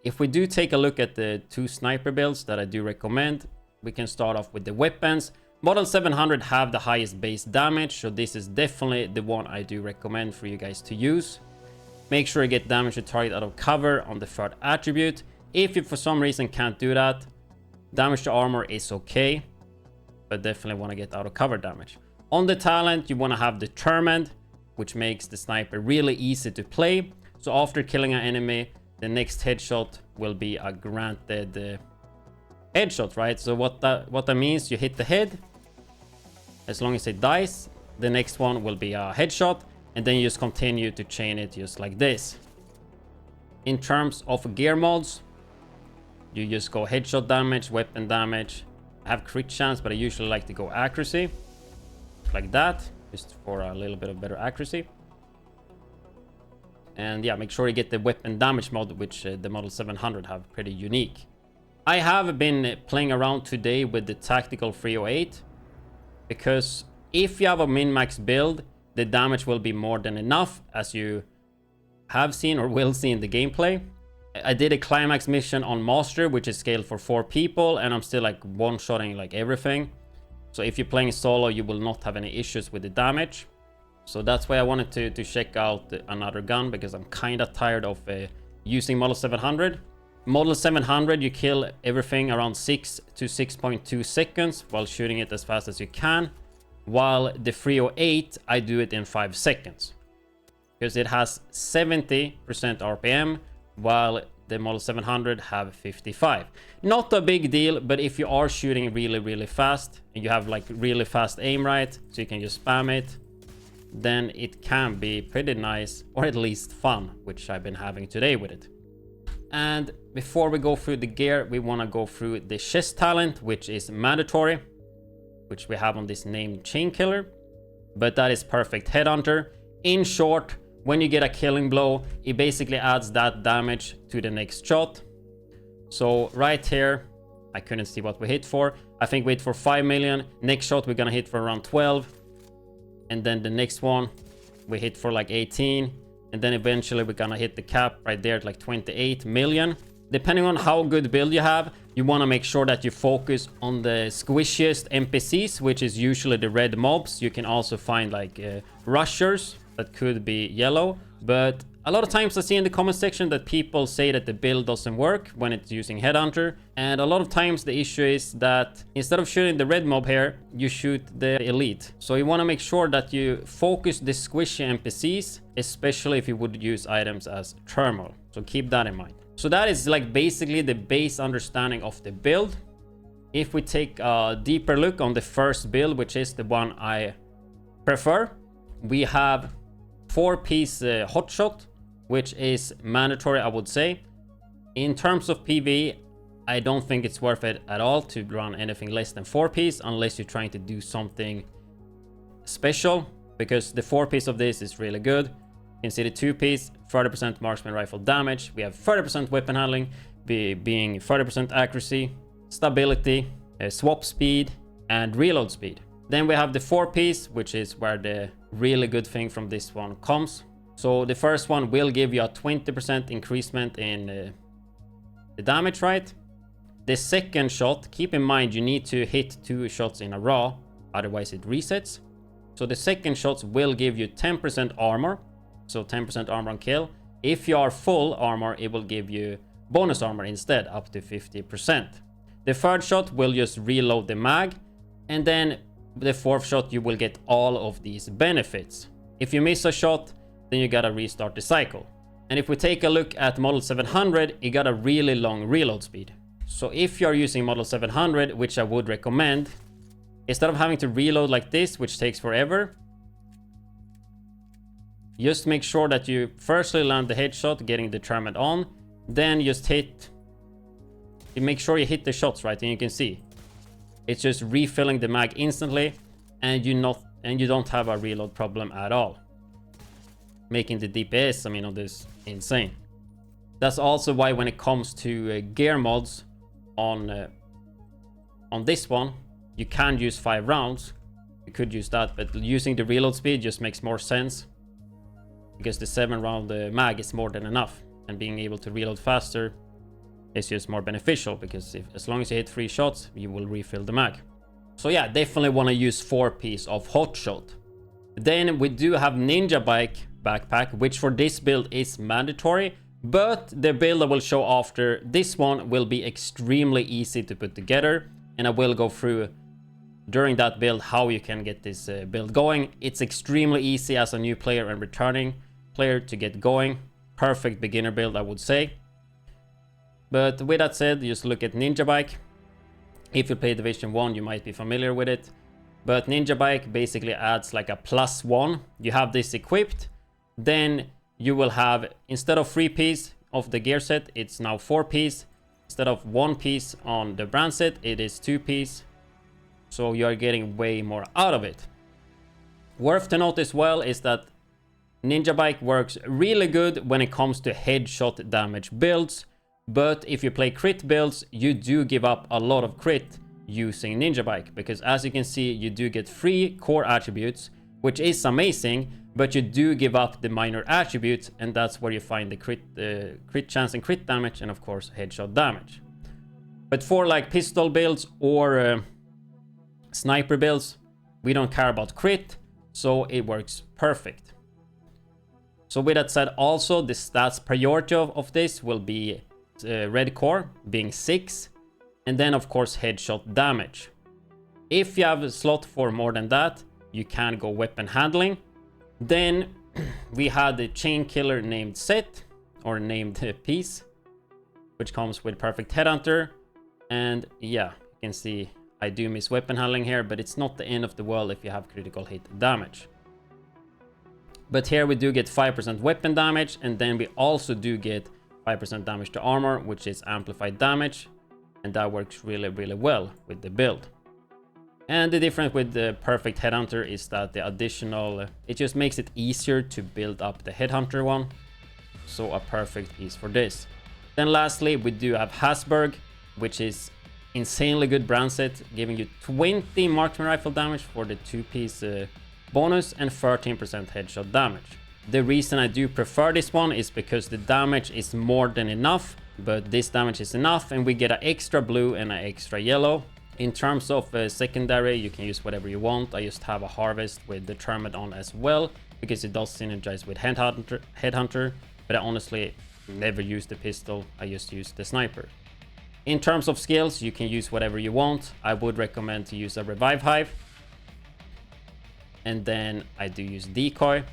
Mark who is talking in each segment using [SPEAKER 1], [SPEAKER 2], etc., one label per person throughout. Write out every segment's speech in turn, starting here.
[SPEAKER 1] If we do take a look at the 2 sniper builds that I do recommend, we can start off with the weapons. Model 700 have the highest base damage, so this is definitely the one I do recommend for you guys to use. Make sure you get damage to target out of cover on the 3rd attribute. If you for some reason can't do that, damage to armor is okay, but definitely want to get out of cover damage. On the talent, you want to have determined, which makes the sniper really easy to play. So after killing an enemy, the next headshot will be a granted headshot, right? So what that means, you hit the head, as long as it dies, the next one will be a headshot, and then you just continue to chain it just like this. In terms of gear mods, you just go headshot damage, weapon damage. I have crit chance, but I usually like to go accuracy, like that, just for a little bit of better accuracy. And yeah, make sure you get the weapon damage mod, which the Model 700 have pretty unique. I have been playing around today with the tactical 308, because if you have a min-max build, the damage will be more than enough, as you have seen or will see in the gameplay. I did a climax mission on Master, which is scaled for 4 people, and I'm still like one-shotting like everything. So if you're playing solo, you will not have any issues with the damage. So that's why I wanted to check out another gun, because I'm kind of tired of using Model 700. Model 700, you kill everything around 6 to 6.2 seconds while shooting it as fast as you can. While the 308, I do it in 5 seconds. Because it has 70% RPM, while the Model 700 have 55. Not a big deal, but if you are shooting really fast, and you have like really fast aim, right, so you can just spam it, then it can be pretty nice, or at least fun, which I've been having today with it. And before we go through the gear, we want to go through the chest talent, which is mandatory, which we have on this named chain killer, but that is perfect headhunter. In short, when you get a killing blow, it basically adds that damage to the next shot. So right here, I couldn't see what we hit for. I think we hit for 5 million. Next shot, we're gonna hit for around 12. And then the next one, we hit for like 18. And then eventually we're gonna hit the cap right there at like 28 million. Depending on how good build you have, you wanna make sure that you focus on the squishiest NPCs, which is usually the red mobs. You can also find like rushers that could be yellow, but a lot of times I see in the comment section that people say that the build doesn't work when it's using headhunter, and a lot of times the issue is that instead of shooting the red mob here, you shoot the elite. So you want to make sure that you focus the squishy NPCs, especially if you would use items as thermal. So keep that in mind. So that is like basically the base understanding of the build. If we take a deeper look on the first build, which is the one I prefer, we have 4-piece Hotshot, which is mandatory, I would say. In terms of PvE, I don't think it's worth it at all to run anything less than 4-piece, unless you're trying to do something special, because the 4-piece of this is really good. You can see the 2-piece, 30% marksman rifle damage. We have 30% weapon handling, being 30% accuracy, stability, swap speed, and reload speed. Then we have the 4-piece, which is where the really good thing from this one comes. So the first one will give you a 20% increasement in the damage, right? The second shot, keep in mind you need to hit 2 shots in a row, otherwise it resets. So the second shots will give you 10% armor, so 10% armor on kill. If you are full armor, it will give you bonus armor instead, up to 50%. The third shot will just reload the mag, and then the fourth shot you will get all of these benefits. If you miss a shot, then you gotta restart the cycle. And if we take a look at Model 700, it got a really long reload speed. So if you're using Model 700, which I would recommend, instead of having to reload like this, which takes forever, just make sure that you firstly land the headshot, getting determined on, then just hit, you make sure you hit the shots right, and you can see it's just refilling the mag instantly, and you don't have a reload problem at all, making the DPS, I mean, on this insane. That's also why when it comes to gear mods on this one, you can use 5 rounds. You could use that, but using the reload speed just makes more sense, because the 7-round mag is more than enough, and being able to reload faster is just more beneficial, because as long as you hit 3 shots, you will refill the mag. So yeah, definitely want to use 4-piece of Hotshot. Then we do have Ninja Bike backpack, which for this build is mandatory, but the build I will show after this one will be extremely easy to put together, and I will go through during that build how you can get this build going. It's extremely easy as a new player and returning player to get going. Perfect beginner build, I would say. But with that said, just look at Ninja Bike. If you play Division 1, you might be familiar with it. But Ninja Bike basically adds like a +1. You have this equipped, then you will have, instead of 3-piece of the gear set, it's now 4-piece. Instead of 1-piece on the brand set, it is 2-piece. So you are getting way more out of it. Worth to note as well is that Ninja Bike works really good when it comes to headshot damage builds. But if you play crit builds, you do give up a lot of crit using Ninja Bike, because as you can see, you do get 3 core attributes, which is amazing, but you do give up the minor attributes, and that's where you find the crit chance and crit damage, and of course headshot damage. But for like pistol builds or sniper builds, we don't care about crit, so it works perfect. So with that said, also the stats priority of this will be red core being 6, and then of course headshot damage. If you have a slot for more than that, you can go weapon handling. Then we had the chain killer named set, or named piece, which comes with perfect headhunter. And yeah, you can see I do miss weapon handling here, but it's not the end of the world if you have critical hit damage. But here we do get 5% weapon damage, and then we also do get 5% damage to armor, which is amplified damage, and that works really, really well with the build. And the difference with the perfect headhunter is that the additional, it just makes it easier to build up the headhunter one. So a perfect piece for this. Then lastly, we do have Hasberg, which is insanely good brand set, giving you 20 marksman rifle damage for the 2-piece bonus and 13% headshot damage. The reason I do prefer this one is because the damage is more than enough, but this damage is enough, and we get an extra blue and an extra yellow. In terms of secondary, you can use whatever you want. I just have a harvest with determined on as well, because it does synergize with headhunter, but I honestly never use the pistol, I just use the sniper. In terms of skills, you can use whatever you want. I would recommend to use a revive hive, and then I do use decoy,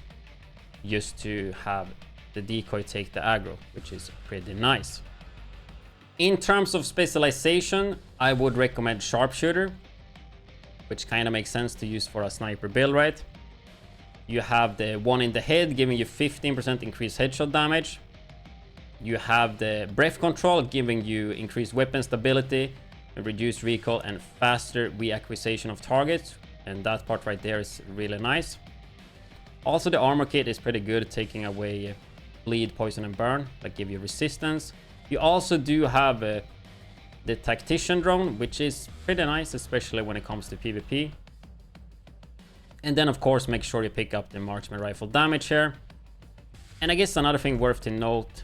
[SPEAKER 1] just to have the decoy take the aggro, which is pretty nice. In terms of specialization, I would recommend Sharpshooter, which kind of makes sense to use for a sniper build, right? You have the one in the head giving you 15% increased headshot damage. You have the breath control giving you increased weapon stability, reduced recoil, and faster reacquisition of targets, and that part right there is really nice. Also, the armor kit is pretty good at taking away bleed, poison, and burn that give you resistance. You also do have the tactician drone, which is pretty nice, especially when it comes to PvP. And then of course, make sure you pick up the marksman rifle damage here. And I guess another thing worth to note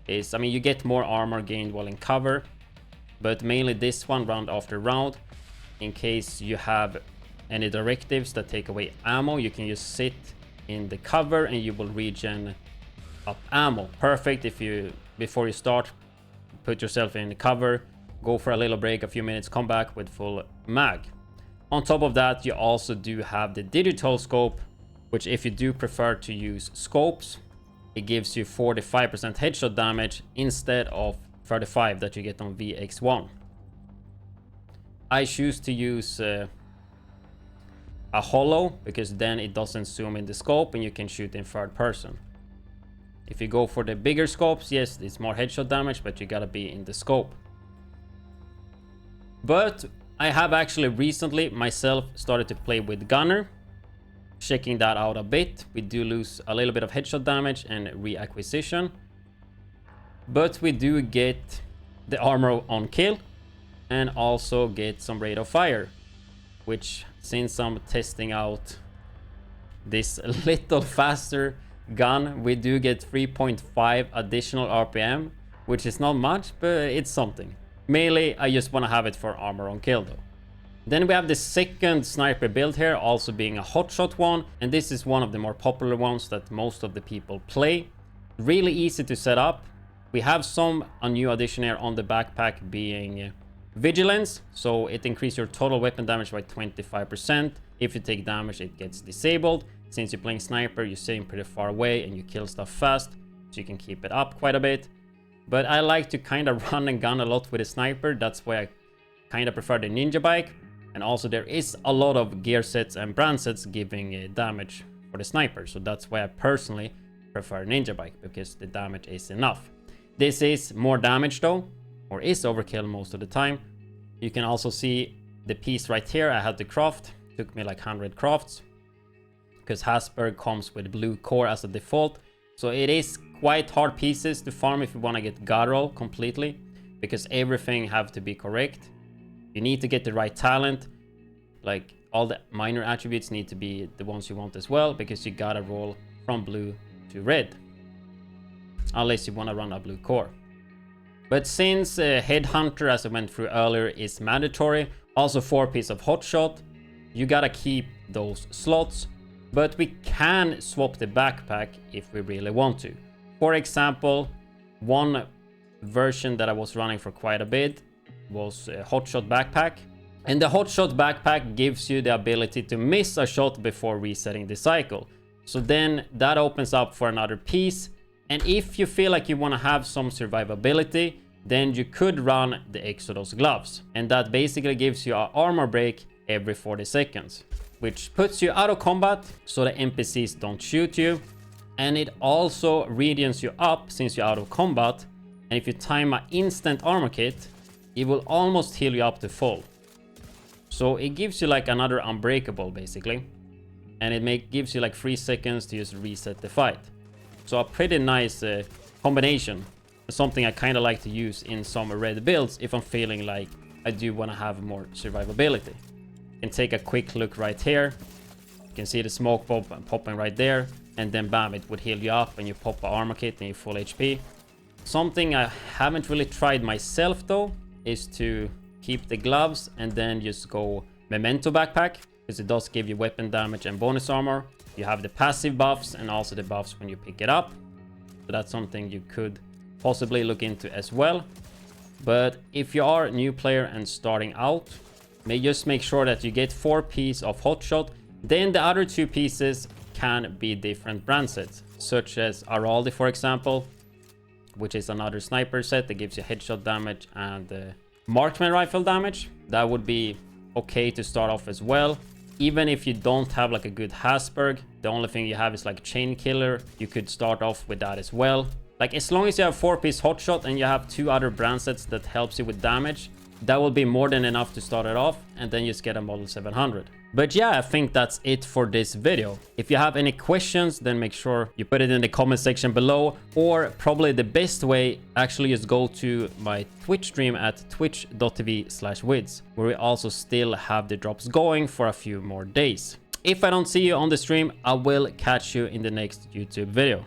[SPEAKER 1] is, I mean, you get more armor gained while in cover, but mainly this one round after round. In case you have any directives that take away ammo, you can just sit in the cover and you will regen up ammo. Perfect if you, before you start, put yourself in the cover, go for a little break, a few minutes, come back with full mag. On top of that, you also do have the digital scope, which if you do prefer to use scopes, it gives you 45% headshot damage instead of 35 that you get on VX1. I choose to use a hollow, because then it doesn't zoom in the scope and you can shoot in third person. If you go for the bigger scopes, yes, it's more headshot damage, but you gotta be in the scope. But I have actually recently myself started to play with gunner, checking that out a bit. We do lose a little bit of headshot damage and reacquisition, but we do get the armor on kill and also get some rate of fire, which, since I'm testing out this little faster gun, we do get 3.5 additional RPM, which is not much, but it's something. Mainly, I just want to have it for armor on kill though. Then we have the second sniper build here, also being a hotshot one, and this is one of the more popular ones that most of the people play. Really easy to set up. We have a new addition here on the backpack being vigilance, so it increases your total weapon damage by 25%. If you take damage, it gets disabled. Since you're playing sniper, you're sitting pretty far away and you kill stuff fast, so you can keep it up quite a bit. But I like to kind of run and gun a lot with a sniper. That's why I kind of prefer the ninja bike. And also there is a lot of gear sets and brand sets giving damage for the sniper. So that's why I personally prefer ninja bike, because the damage is enough. This is more damage though, or is overkill most of the time. You can also see the piece right here I had to craft. Took me like 100 crafts, because Hasberg comes with blue core as a default. So it is quite hard pieces to farm if you want to get god roll completely, because everything have to be correct. You need to get the right talent, like all the minor attributes need to be the ones you want as well, because you gotta roll from blue to red, unless you want to run a blue core. But since Headhunter, as I went through earlier, is mandatory, also 4-piece of Hotshot, you gotta keep those slots, but we can swap the backpack if we really want to. For example, one version that I was running for quite a bit was a Hotshot backpack, and the Hotshot backpack gives you the ability to miss a shot before resetting the cycle. So then that opens up for another piece, and if you feel like you want to have some survivability, then you could run the Exodus gloves, and that basically gives you an armor break every 40 seconds, which puts you out of combat so the NPCs don't shoot you, and it also radians you up since you're out of combat. And if you time an instant armor kit, it will almost heal you up to full. So it gives you like another unbreakable basically, and it gives you like 3 seconds to just reset the fight. So a pretty nice combination, something I kind of like to use in some red builds if I'm feeling like I do want to have more survivability. You can take a quick look right here. You can see the smoke bomb popping right there, and then bam, it would heal you up and you pop an armor kit and you're full HP. Something I haven't really tried myself though is to keep the gloves and then just go memento backpack, because it does give you weapon damage and bonus armor. You have the passive buffs and also the buffs when you pick it up, so that's something you could possibly look into as well. But if you are a new player and starting out, just make sure that you get 4 pieces of Hotshot. Then the other 2 pieces can be different brand sets, such as Araldi for example, which is another sniper set that gives you headshot damage and marksman rifle damage. That would be okay to start off as well. Even if you don't have like a good Hasberg, the only thing you have is like chain killer, you could start off with that as well. Like as long as you have 4-piece Hotshot and you have 2 other brand sets that helps you with damage, that will be more than enough to start it off, and then just get a model 700. But yeah, I think that's it for this video. If you have any questions, then make sure you put it in the comment section below, or probably the best way, actually just go to my Twitch stream at twitch.tv/widdz, where we also still have the drops going for a few more days. If I don't see you on the stream, I will catch you in the next YouTube video.